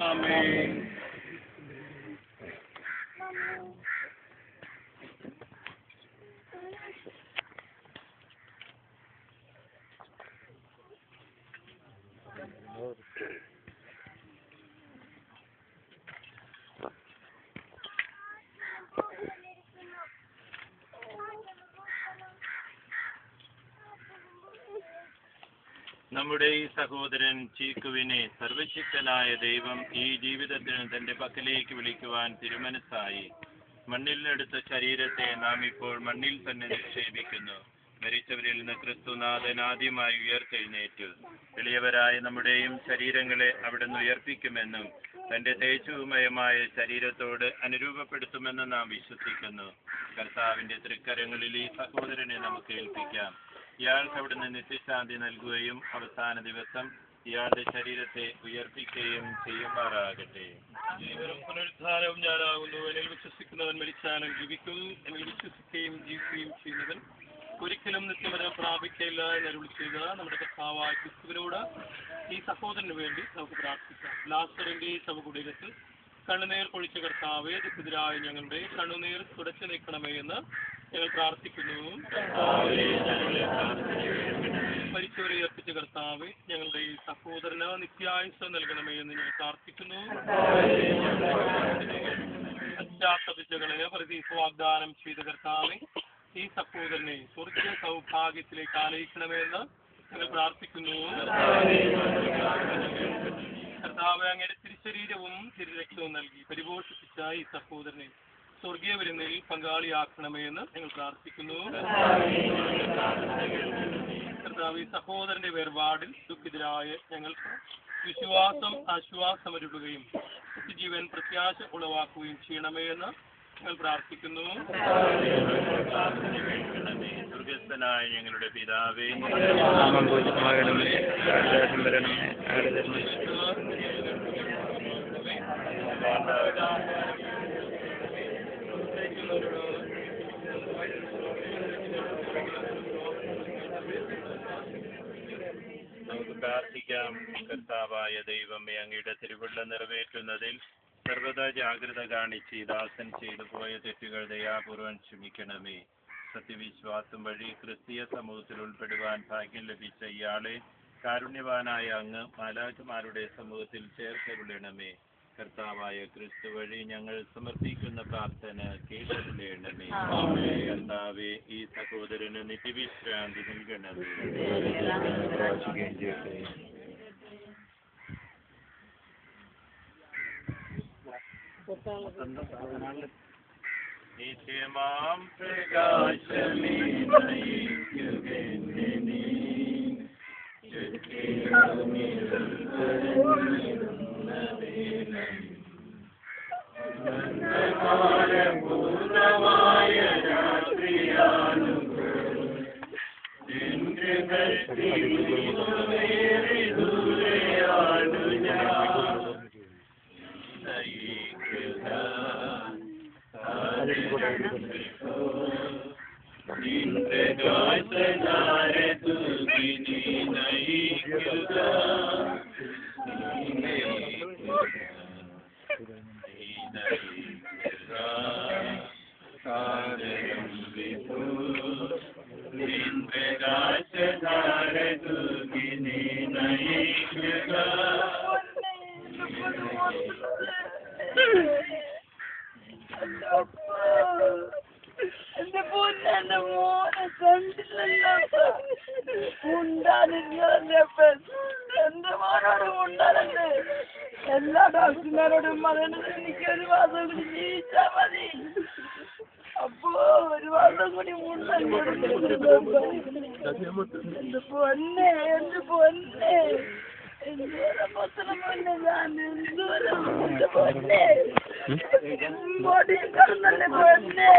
ആമേൻ. നമ്മുടെ ഈ സഹോദരൻ ചീക്കുവിനെ സർവശക്തനായ ദൈവം ഈ ജീവിതത്തിന് തന്റെ പക്കലേക്ക് വിളിക്കുവാൻ തിരുമനസ്സായി. മണ്ണിൽ നിന്നെടുത്ത ശരീരത്തെ നാം ഇപ്പോൾ മണ്ണിൽ തന്നെ നിക്ഷേപിക്കുന്നു. മരിച്ചവരിൽ നിന്ന് ക്രിസ്തുനാഥൻ ആദ്യമായി ഉയർത്തെഴുന്നേറ്റു. എളിയവരായ നമ്മുടെയും ശരീരങ്ങളെ അവിടുന്ന് ഉയർപ്പിക്കുമെന്നും തന്റെ തേജോമയമായ ശരീരത്തോട് അനുരൂപപ്പെടുത്തുമെന്ന് നാം വിശ്വസിക്കുന്നു. കർത്താവിന്റെ തൃക്കരങ്ങളിൽ ഈ സഹോദരനെ നമുക്ക് ഏൽപ്പിക്കാം. ഇയാൾക്ക് അവിടുന്ന് നിത്യശാന്തി നൽകുകയും അവസാന ദിവസം ഇയാളുടെ ശരീരത്തെ ഉയർപ്പിക്കുകയും ചെയ്യുമാറാകട്ടെ. ജീവനും പുനരുദ്ധാരവും ഞാനാകുന്നു. എന്നിൽ വിശ്വസിക്കുന്നവൻ മരിച്ചാലും ജീവിക്കും. എന്നിൽ വിശ്വസിക്കുകയും ജീവിക്കുകയും ചെയ്യുന്നവൻ ഒരിക്കലും നിത്യമരം പ്രാപിക്കയില്ല എന്നരുളി ചെയ്ത നമ്മുടെ കർത്താവായ ക്രിസ്തുവിനോട് ഈ സഹോദരന് വേണ്ടി നമുക്ക് പ്രാർത്ഥിക്കാം. ലാസറിന്റെ ശവകുടീരത്തിൽ കണ്ണുനീർ പൊഴിച്ച കർത്താവേ, ദുഃഖിതരായ ഞങ്ങളുടെ കണ്ണുനീർ തുടച്ചു നീക്കണമേ എന്ന് ഞങ്ങൾ പ്രാർത്ഥിക്കുന്നു. മരിച്ചവരെ അർപ്പിച്ച കർത്താവേ, ഞങ്ങളുടെ ഈ സഹോദരന് നിത്യായുസ് നൽകണമേ എന്ന് ഞങ്ങൾ പ്രാർത്ഥിക്കുന്നു. പശ്ചാത്തപിച്ചകളെ പ്രതീക്ഷ വാഗ്ദാനം ചെയ്ത കർത്താവേ, ഈ സഹോദരനെ സ്വർഗീയ സൗഭാഗ്യത്തിലേക്ക് ആനയിക്കണമെന്ന് ഞങ്ങൾ പ്രാർത്ഥിക്കുന്നു. കർത്താവ് അങ്ങയുടെ തിരുശരീരവും തിരുരക്തവും നൽകി പരിപോഷിപ്പിച്ച ഈ സഹോദരനെ സ്വർഗീയ വിരുന്നിൽ പങ്കാളിയാക്കണമേ എന്ന് ഞങ്ങൾ പ്രാർത്ഥിക്കുന്നു. കർത്താവ് ഈ സഹോദരന്റെ വേർപാടിൽ ദുഃഖിതരായ ഞങ്ങൾക്ക് വിശ്വാസം ആശ്വാസമരുളുകയും ജീവൻ പ്രത്യാശ ഉളവാക്കുകയും ചെയ്യണമേ എന്ന് ഞങ്ങൾ പ്രാർത്ഥിക്കുന്നു. സ്വർഗസ്ഥനായ ഞങ്ങളുടെ പിതാവേ, നമുക്ക് പ്രാർത്ഥിക്കാം. കർത്താവായ ദൈവമേ, അങ്ങയുടെ തിരുവുള്ള നിറവേറ്റുന്നതിൽ സർവ്വതാ ജാഗ്രത കാണിച്ച് ദാസൻ ചെയ്തു പോയ തെറ്റുകൾ ദയാപൂർവം ക്ഷമിക്കണമേ. സത്യവിശ്വാസം വഴി ക്രിസ്തീയ സമൂഹത്തിൽ ഉൾപ്പെടുവാൻ ഭാഗ്യം ലഭിച്ച ഇയാളെ കാരുണ്യവാനായ അങ്ങ് മാലാഖമാരുടെ സമൂഹത്തിൽ ചേർത്തരുളണമേ. കർത്താവായ ക്രിസ്തു വഴി ഞങ്ങൾ സമർപ്പിക്കുന്ന പ്രാർത്ഥന കേട്ടരുളണമേ. കർത്താവെ, ഈ സഹോദരന് നിത്യവിശ്രാന്തി നൽകണമേ. നിത്യമാം പ്രകാശമേ നയിക്കുകെന്നെ പൂർണ്ണമായ ദൂരെയാണു ഞാൻ നയിക്കുക. പ്രകാശനാരെ തൂക്കി നീ നയിക്കുക. പ്രകാശനാരെ തൂക്കി നീ നയിക്കുക. എന്റെ പൊന്നെ മോനെ കണ്ടില്ലല്ലോ. ഉണ്ടാതിരുന്നതല്ലേ എന്റെ മോനോട് ഉണ്ടാകല്ലേ. എല്ലാ ഡോക്ടർമാരോടും പറയണത് എനിക്കൊരു മാസം കൂടി ജീവിച്ചാ മതി. അപ്പോ ഒരു മാസം കൂടി എന്റെ പൊന്നെ എന്റെ പൊന്നെ എന്തോരം പൊത്തണം പൊന്നെ ഞാൻ എന്തോരം എന്റെ പൊന്നെ ബോഡി കിടന്നല്ലേ പൊന്നെ.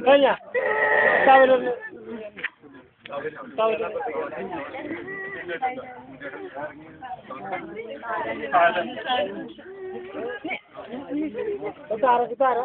കഴിഞ്ഞ Kitara.